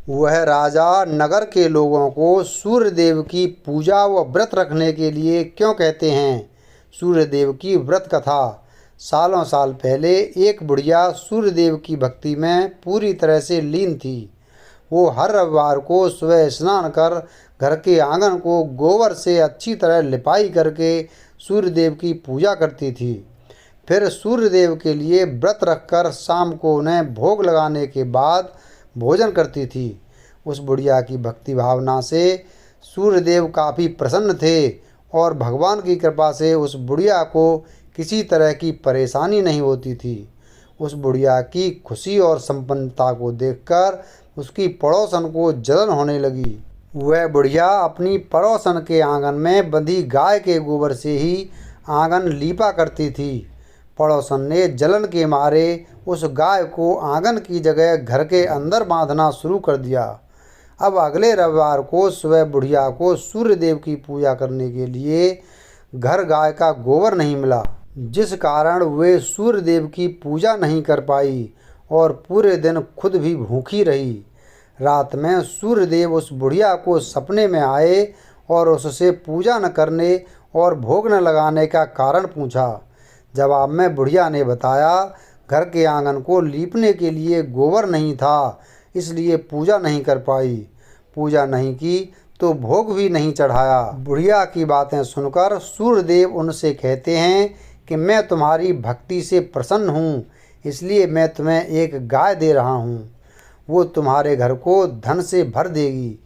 वह राजा नगर के लोगों को सूर्यदेव की पूजा व व्रत रखने के लिए क्यों कहते हैं। सूर्यदेव की व्रत कथा। सालों साल पहले एक बुढ़िया सूर्यदेव की भक्ति में पूरी तरह से लीन थी। वो हर रविवार को सुबह स्नान कर घर के आंगन को गोबर से अच्छी तरह लिपाई करके सूर्यदेव की पूजा करती थी। फिर सूर्यदेव के लिए व्रत रखकर शाम को उन्हें भोग लगाने के बाद भोजन करती थी। उस बुढ़िया की भक्ति भावना से सूर्यदेव काफ़ी प्रसन्न थे और भगवान की कृपा से उस बुढ़िया को किसी तरह की परेशानी नहीं होती थी। उस बुढ़िया की खुशी और संपन्नता को देखकर उसकी पड़ोसन को जलन होने लगी। वह बुढ़िया अपनी पड़ोसन के आंगन में बंधी गाय के गोबर से ही आंगन लीपा करती थी। पड़ोसन ने जलन के मारे उस गाय को आंगन की जगह घर के अंदर बांधना शुरू कर दिया। अब अगले रविवार को सुबह बुढ़िया को सूर्यदेव की पूजा करने के लिए घर गाय का गोबर नहीं मिला, जिस कारण वे सूर्यदेव की पूजा नहीं कर पाई और पूरे दिन खुद भी भूखी रही। रात में सूर्यदेव उस बुढ़िया को सपने में आए और उससे पूजा न करने और भोग न लगाने का कारण पूछा। जवाब में बुढ़िया ने बताया, घर के आंगन को लीपने के लिए गोबर नहीं था, इसलिए पूजा नहीं कर पाई। पूजा नहीं की तो भोग भी नहीं चढ़ाया। बुढ़िया की बातें सुनकर सूर्यदेव उनसे कहते हैं कि मैं तुम्हारी भक्ति से प्रसन्न हूँ, इसलिए मैं तुम्हें एक गाय दे रहा हूँ। वो तुम्हारे घर को धन से भर देगी।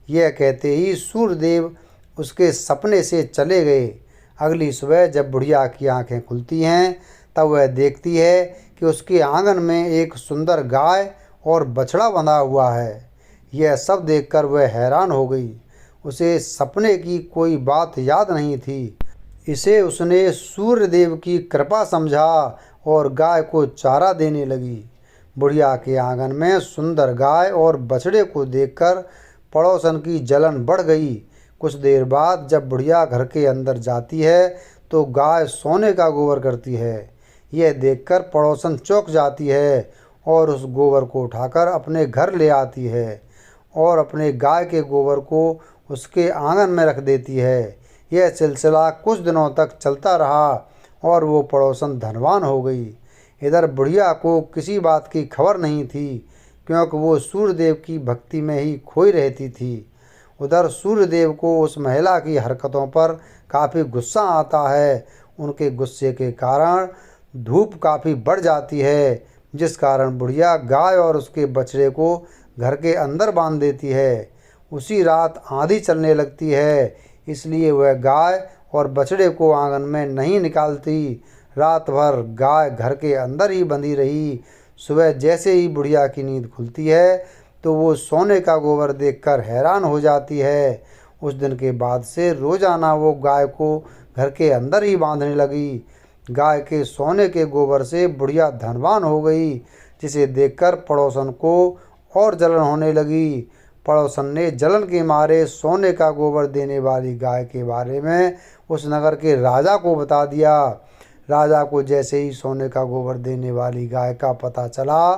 यह कहते ही सूर्यदेव उसके सपने से चले गए। अगली सुबह जब बुढ़िया की आंखें खुलती हैं तब वह देखती है कि उसके आंगन में एक सुंदर गाय और बछड़ा बंधा हुआ है। यह सब देखकर वह हैरान हो गई। उसे सपने की कोई बात याद नहीं थी। इसे उसने सूर्यदेव की कृपा समझा और गाय को चारा देने लगी। बुढ़िया के आंगन में सुंदर गाय और बछड़े को देखकर पड़ोसन की जलन बढ़ गई। कुछ देर बाद जब बुढ़िया घर के अंदर जाती है तो गाय सोने का गोबर करती है। यह देखकर पड़ोसन चौंक जाती है और उस गोबर को उठाकर अपने घर ले आती है और अपने गाय के गोबर को उसके आंगन में रख देती है। यह सिलसिला कुछ दिनों तक चलता रहा और वो पड़ोसन धनवान हो गई। इधर बुढ़िया को किसी बात की खबर नहीं थी, क्योंकि वो सूर्यदेव की भक्ति में ही खोई रहती थी। उधर सूर्यदेव को उस महिला की हरकतों पर काफ़ी गुस्सा आता है। उनके गुस्से के कारण धूप काफ़ी बढ़ जाती है, जिस कारण बुढ़िया गाय और उसके बछड़े को घर के अंदर बांध देती है। उसी रात आंधी चलने लगती है, इसलिए वह गाय और बछड़े को आंगन में नहीं निकालती। रात भर गाय घर के अंदर ही बंधी रही। सुबह जैसे ही बुढ़िया की नींद खुलती है तो वो सोने का गोबर देखकर हैरान हो जाती है। उस दिन के बाद से रोजाना वो गाय को घर के अंदर ही बांधने लगी। गाय के सोने के गोबर से बुढ़िया धनवान हो गई, जिसे देखकर पड़ोसन को और जलन होने लगी। पड़ोसन ने जलन के मारे सोने का गोबर देने वाली गाय के बारे में उस नगर के राजा को बता दिया। राजा को जैसे ही सोने का गोबर देने वाली गाय का पता चला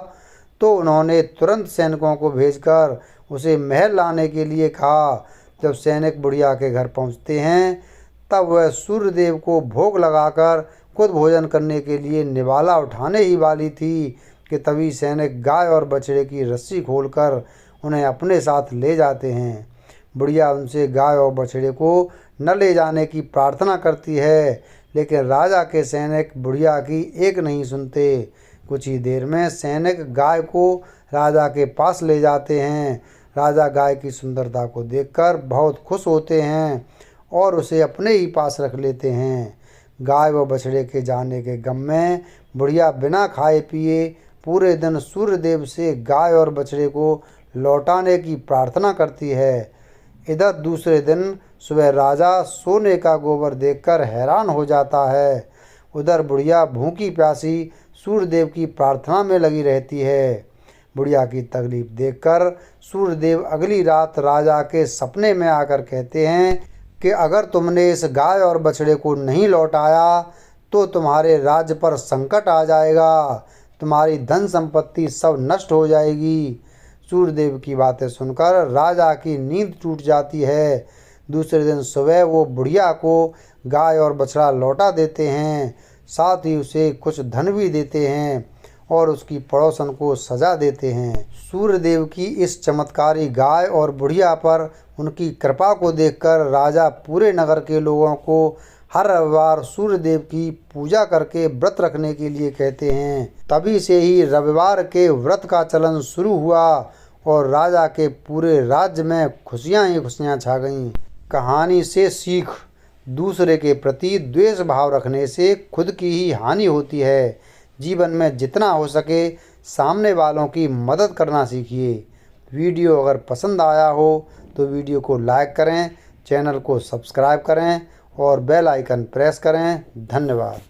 तो उन्होंने तुरंत सैनिकों को भेजकर उसे महल लाने के लिए कहा। जब सैनिक बुढ़िया के घर पहुंचते हैं तब वह सूर्यदेव को भोग लगाकर खुद भोजन करने के लिए निवाला उठाने ही वाली थी कि तभी सैनिक गाय और बछड़े की रस्सी खोलकर उन्हें अपने साथ ले जाते हैं। बुढ़िया उनसे गाय और बछड़े को न ले जाने की प्रार्थना करती है, लेकिन राजा के सैनिक बुढ़िया की एक नहीं सुनते। कुछ ही देर में सैनिक गाय को राजा के पास ले जाते हैं। राजा गाय की सुंदरता को देखकर बहुत खुश होते हैं और उसे अपने ही पास रख लेते हैं। गाय व बछड़े के जाने के गम में बुढ़िया बिना खाए पिए पूरे दिन सूर्यदेव से गाय और बछड़े को लौटाने की प्रार्थना करती है। इधर दूसरे दिन सुबह राजा सोने का गोबर देखकर हैरान हो जाता है। उधर बुढ़िया भूखी प्यासी सूर्यदेव की प्रार्थना में लगी रहती है। बुढ़िया की तकलीफ देखकर सूर्यदेव अगली रात राजा के सपने में आकर कहते हैं कि अगर तुमने इस गाय और बछड़े को नहीं लौटाया तो तुम्हारे राज्य पर संकट आ जाएगा, तुम्हारी धन संपत्ति सब नष्ट हो जाएगी। सूर्यदेव की बातें सुनकर राजा की नींद टूट जाती है। दूसरे दिन सुबह वो बुढ़िया को गाय और बछड़ा लौटा देते हैं, साथ ही उसे कुछ धन भी देते हैं और उसकी पड़ोसन को सजा देते हैं। सूर्यदेव की इस चमत्कारी गाय और बुढ़िया पर उनकी कृपा को देखकर राजा पूरे नगर के लोगों को हर रविवार सूर्यदेव की पूजा करके व्रत रखने के लिए कहते हैं। तभी से ही रविवार के व्रत का चलन शुरू हुआ और राजा के पूरे राज्य में खुशियां ही खुशियां छा गईं। कहानी से सीख: दूसरे के प्रति द्वेष भाव रखने से खुद की ही हानि होती है। जीवन में जितना हो सके सामने वालों की मदद करना सीखिए। वीडियो अगर पसंद आया हो तो वीडियो को लाइक करें, चैनल को सब्सक्राइब करें और बेल आइकन प्रेस करें। धन्यवाद।